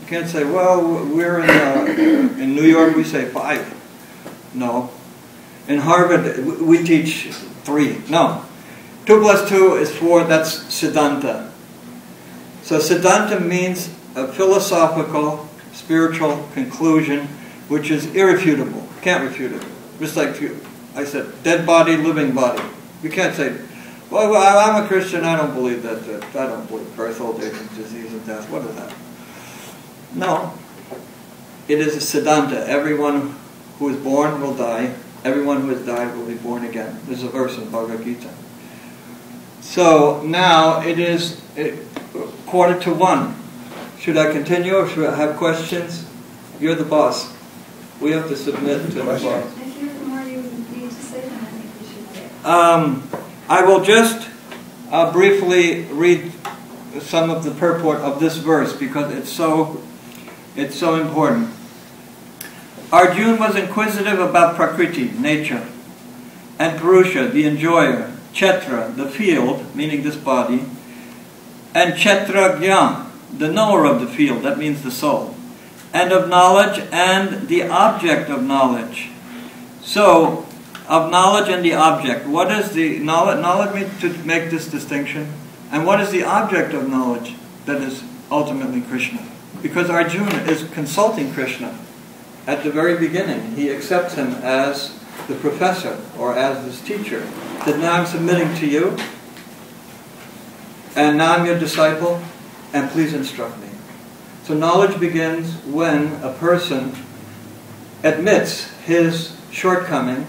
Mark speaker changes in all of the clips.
Speaker 1: You can't say, well, we're in New York, we say 5. No. In Harvard, we teach 3. No. 2 plus 2 is 4, that's Siddhanta. So Siddhanta means a philosophical, spiritual conclusion which is irrefutable. Can't refute it. Just like I said, dead body, living body. You can't say, well, I'm a Christian, I don't believe that. I don't believe birth, old age, disease, and death. What is that? No. It is a Siddhanta. Everyone who is born will die. Everyone who has died will be born again. There's a verse in Bhagavad Gita. So now it is 1:45. Should I continue or should I have questions? You're the boss. We have to submit to the boss.
Speaker 2: If you have more you need to say, then I think we should say.
Speaker 1: I will just briefly read some of the purport of this verse because it's so important. Arjuna was inquisitive about Prakriti, nature, and Purusha, the enjoyer, Kshetra, the field, meaning this body, and Kshetrajna, the knower of the field, that means the soul, and of knowledge and the object of knowledge. So, of knowledge and the object. What is the knowledge? Knowledge means to make this distinction. And what is the object of knowledge? That is ultimately Krishna. Because Arjuna is consulting Krishna. At the very beginning, he accepts him as the professor or as his teacher. That now I'm submitting to you, and now I'm your disciple, and please instruct me. So knowledge begins when a person admits his shortcoming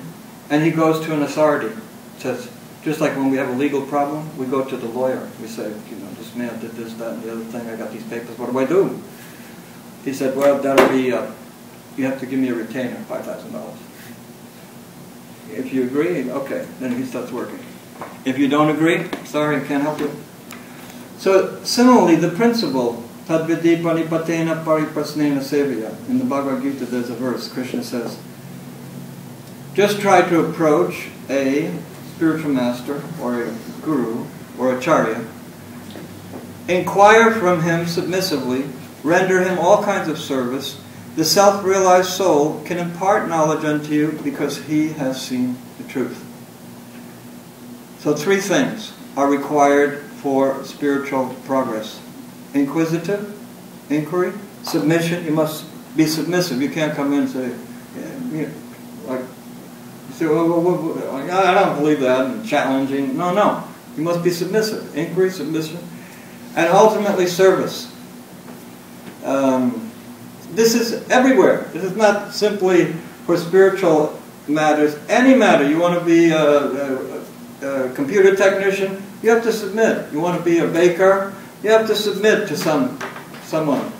Speaker 1: and he goes to an authority. Says, just like when we have a legal problem, we go to the lawyer. We say, you know, this man did this, that, and the other thing. I got these papers. What do I do? He said, well, that'll be, you have to give me a retainer, $5,000. If you agree, okay, then he starts working. If you don't agree, sorry, I can't help you. So similarly, the principle, Tadvidi Pranipatena Pariprasnena Sevaya. In the Bhagavad Gita, there's a verse. Krishna says, just try to approach a spiritual master or a guru or acharya, inquire from him submissively, render him all kinds of service. The self-realized soul can impart knowledge unto you because he has seen the truth. So 3 things are required for spiritual progress. Inquisitive, inquiry, submission. You must be submissive. You can't come in and say, like, you say, well, I don't believe that, and challenging. No, no. You must be submissive. Inquiry, submission, and ultimately service. This is everywhere. This is not simply for spiritual matters. Any matter. You want to be a computer technician, you have to submit. You want to be a baker, you have to submit to someone.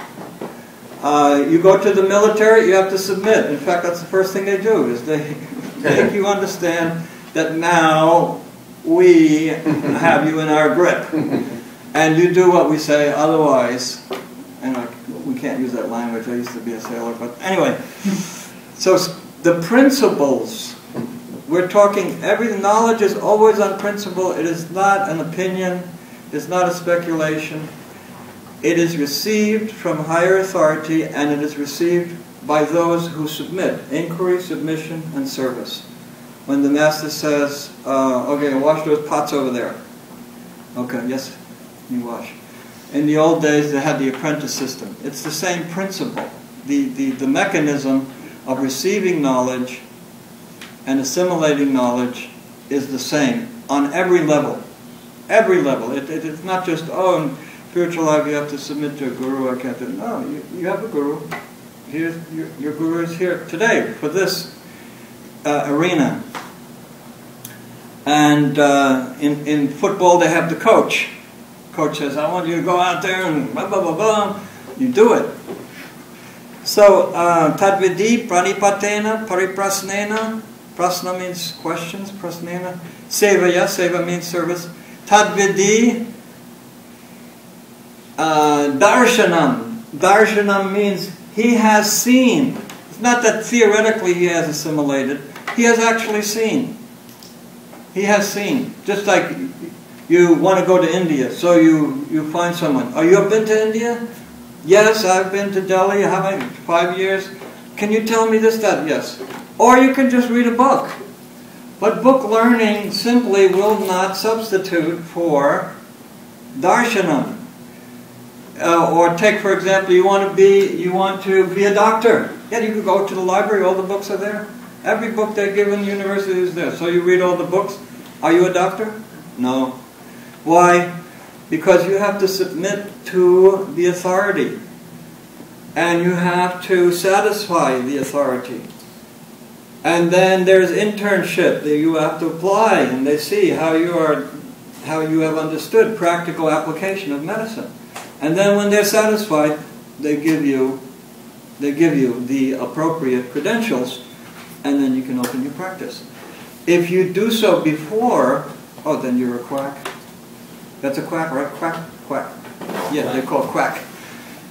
Speaker 1: You go to the military, you have to submit. In fact, that's the first thing they do, is they make you understand that now we have you in our grip. And you do what we say, otherwise, and we can't use that language, I used to be a sailor, but anyway. So the principles, we're talking, every knowledge is always on principle. It is not an opinion, it's not a speculation. It is received from higher authority, and it is received by those who submit. Inquiry, submission, and service. When the master says, okay, wash those pots over there. Okay, yes, you wash. In the old days, they had the apprentice system. It's the same principle. The mechanism of receiving knowledge and assimilating knowledge is the same on every level. Every level. It's not just, oh, in spiritual life you have to submit to a guru. I can't do it. No, you have a guru. Here's, your guru is here today for this arena. And in football they have the coach. Coach says, I want you to go out there and blah, blah, blah, blah. You do it. So, tadvidi pranipatena pariprasnena. Prasna means questions, prasnena. Sevaya, seva means service. Tadvidi darshanam. Darshanam means he has seen. It's not that theoretically he has assimilated. He has actually seen. He has seen. Just like you want to go to India, so you find someone. Oh, you have been to India? Yes, I've been to Delhi, how many, 5 years? Can you tell me this, that? Yes. Or you can just read a book. But book learning simply will not substitute for darshanam. Or take, for example, you want to be a doctor. Yeah, you could go to the library, all the books are there. Every book they give in the university is there. So you read all the books. Are you a doctor? No. Why? Because you have to submit to the authority. And you have to satisfy the authority. And then there's internship that you have to apply, and they see how you have understood practical application of medicine. And then when they're satisfied, they give you the appropriate credentials, and then you can open your practice. If you do so before, oh, then you're a quack. That's a quack, right? Quack, quack. Yeah, they're called quack.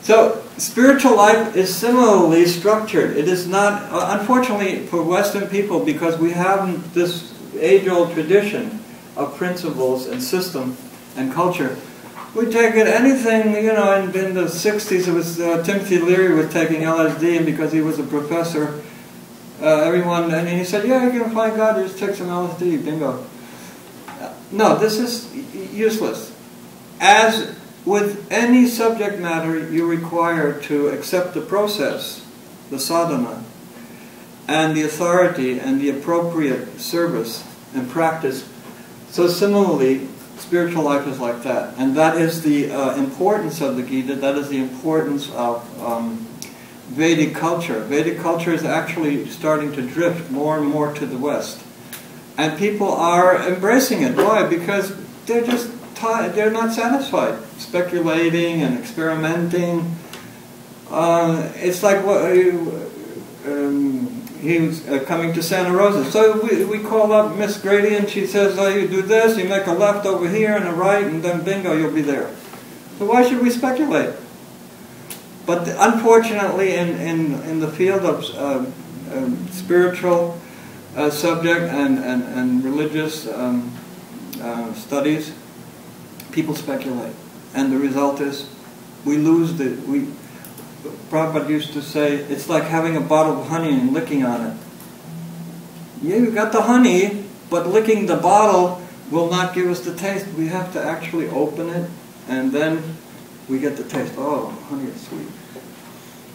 Speaker 1: So spiritual life is similarly structured. It is not, unfortunately for Western people, because we have this age-old tradition of principles and system and culture, we take it anything, you know, in the 60s it was Timothy Leary was taking LSD, and because he was a professor, and he said, yeah, you're going to find God, just take some LSD, bingo. No, this is useless. As with any subject matter, you're required to accept the process, the sadhana, and the authority and the appropriate service and practice. So similarly, spiritual life is like that. And that is the importance of the Gita, that is the importance of Vedic culture. Vedic culture is actually starting to drift more and more to the West. And people are embracing it. Why? Because they're not satisfied. Speculating and experimenting. It's like he was coming to Santa Rosa. So we call up Miss Grady, and she says, oh, you do this, you make a left over here and a right, and then bingo, you'll be there. So why should we speculate? But unfortunately, in the field of spiritual subject and religious studies, people speculate. And the result is, we lose Prabhupada used to say, it's like having a bottle of honey and licking on it. Yeah, you got the honey, but licking the bottle will not give us the taste. We have to actually open it, and then we get the taste. Oh, honey is sweet.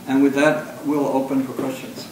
Speaker 1: And with that, we'll open for questions.